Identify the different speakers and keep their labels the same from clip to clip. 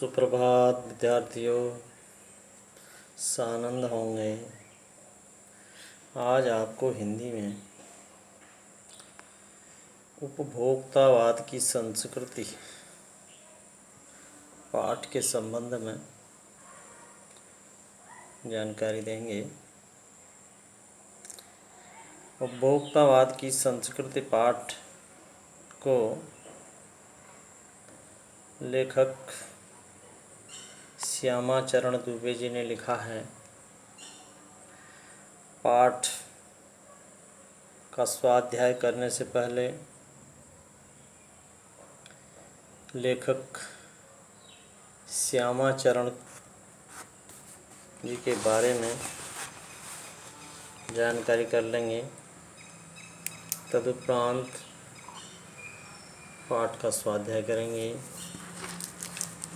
Speaker 1: सुप्रभात विद्यार्थियों, सानंद होंगे। आज आपको हिंदी में उपभोक्तावाद की संस्कृति पाठ के संबंध में जानकारी देंगे। उपभोक्तावाद की संस्कृति पाठ को लेखक श्यामाचरण दुबे जी ने लिखा है। पाठ का स्वाध्याय करने से पहले लेखक श्यामाचरण जी के बारे में जानकारी कर लेंगे। तदुपरांत पाठ का स्वाध्याय करेंगे।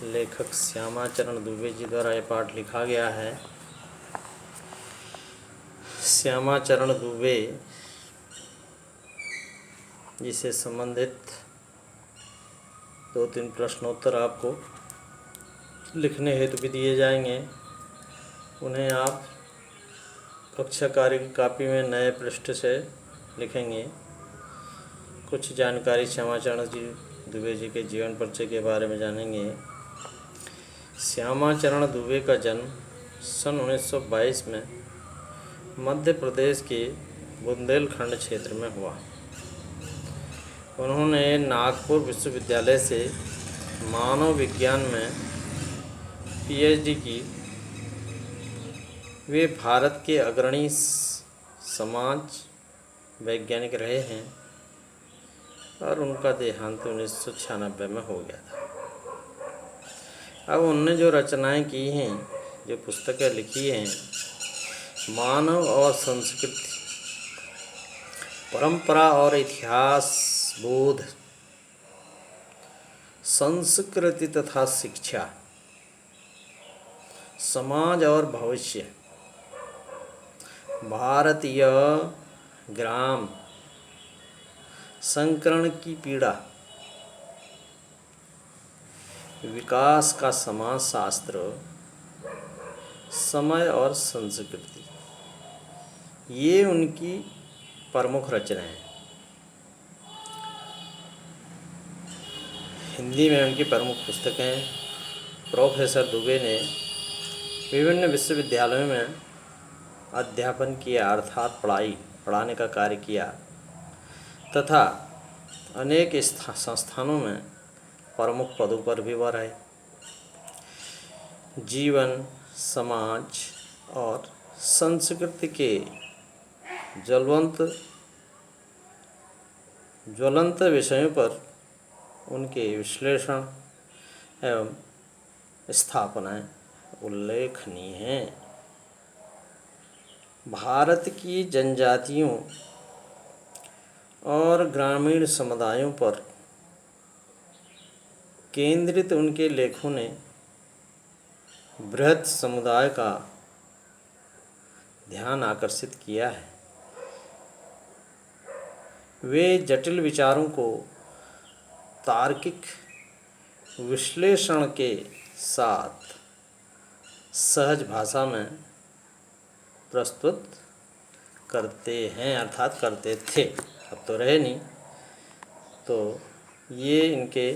Speaker 1: लेखक श्यामाचरण दुबे जी द्वारा यह पाठ लिखा गया है। श्यामाचरण दुबे जी से संबंधित 2-3 प्रश्नोत्तर आपको लिखने हेतु भी दिए जाएंगे। उन्हें आप कक्षा कार्य की कॉपी में नए पृष्ठ से लिखेंगे। कुछ जानकारी श्यामाचरण जी दुबे जी के जीवन परिचय के बारे में जानेंगे। श्यामाचरण दुबे का जन्म सन 1922 में मध्य प्रदेश के बुंदेलखंड क्षेत्र में हुआ। उन्होंने नागपुर विश्वविद्यालय से मानव विज्ञान में पीएचडी की। वे भारत के अग्रणी समाज वैज्ञानिक रहे हैं और उनका देहांत 1996 में हो गया था। अब उनने जो रचनाएं की हैं, जो पुस्तकें लिखी हैं, मानव और संस्कृति, परंपरा और इतिहास बोध, संस्कृति तथा शिक्षा, समाज और भविष्य, भारतीय ग्राम, संकरण की पीड़ा, विकास का समाजशास्त्र, समय और संस्कृति, ये उनकी प्रमुख रचनाएं हैं। हिंदी में उनकी प्रमुख पुस्तकें प्रोफेसर दुबे ने विभिन्न विश्वविद्यालयों में अध्यापन किया, अर्थात पढ़ाने का कार्य किया तथा अनेक संस्थानों में प्रमुख पदों पर भी वह रहे। जीवन, समाज और संस्कृति के ज्वलंत विषयों पर उनके विश्लेषण एवं स्थापनाएं उल्लेखनीय हैं। भारत की जनजातियों और ग्रामीण समुदायों पर केंद्रित उनके लेखों ने बृहत् समुदाय का ध्यान आकर्षित किया है। वे जटिल विचारों को तार्किक विश्लेषण के साथ सहज भाषा में प्रस्तुत करते हैं, अर्थात करते थे। अब तो रहे नहीं। तो ये इनके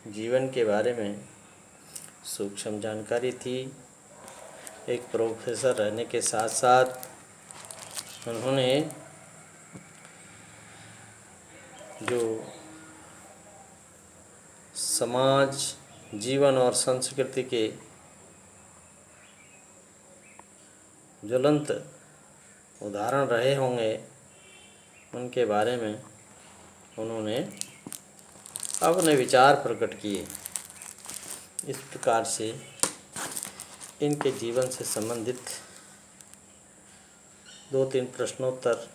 Speaker 1: जीवन के बारे में सूक्ष्म जानकारी थी। एक प्रोफेसर रहने के साथ साथ उन्होंने जो समाज, जीवन और संस्कृति के ज्वलंत उदाहरण रहे होंगे, उनके बारे में उन्होंने अपने विचार प्रकट किए। इस प्रकार से इनके जीवन से संबंधित 2-3 प्रश्नोत्तर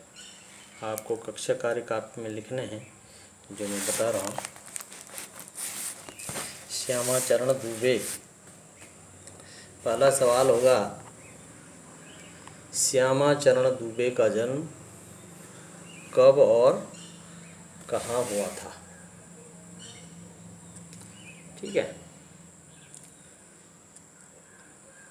Speaker 1: आपको कक्षा कार्य कापी में लिखने हैं, जो मैं बता रहा हूँ। श्यामाचरण दुबे, पहला सवाल होगा, श्यामाचरण दुबे का जन्म कब और कहाँ हुआ था? ठीक है।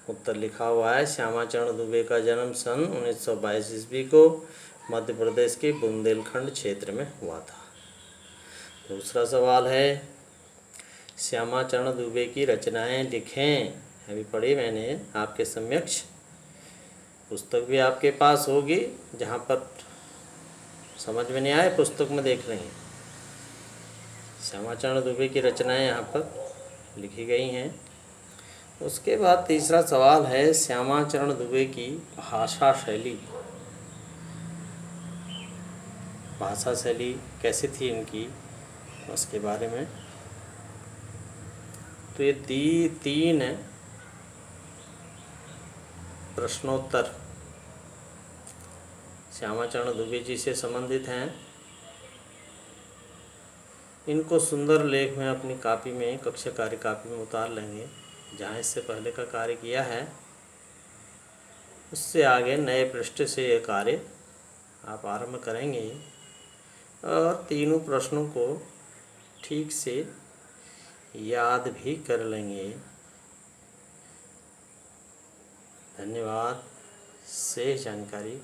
Speaker 1: उत्तर लिखा हुआ है, श्यामाचरण दुबे का जन्म सन 1922 ईस्वी को मध्य प्रदेश के बुंदेलखंड क्षेत्र में हुआ था। दूसरा सवाल है, श्यामाचरण दुबे की रचनाएं लिखें। अभी पढ़ी मैंने आपके समक्ष, पुस्तक भी आपके पास होगी, जहाँ पर समझ में नहीं आए पुस्तक में देख लेंगे। श्यामाचरण दुबे की रचनाएं यहाँ पर लिखी गई हैं। उसके बाद तीसरा सवाल है, श्यामाचरण दुबे की भाषा शैली कैसी थी इनकी, उसके बारे में। तो ये तीन प्रश्नोत्तर श्यामाचरण दुबे जी से संबंधित हैं। इनको सुंदर लेख में अपनी कापी में, कक्षा कार्य कापी में उतार लेंगे। जहाँ इससे पहले का कार्य किया है उससे आगे नए पृष्ठ से ये कार्य आप आरंभ करेंगे और तीनों प्रश्नों को ठीक से याद भी कर लेंगे। धन्यवाद। शेष जानकारी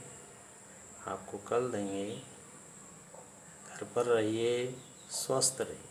Speaker 1: आपको कल देंगे। घर पर रहिए, स्वस्थ रहिए।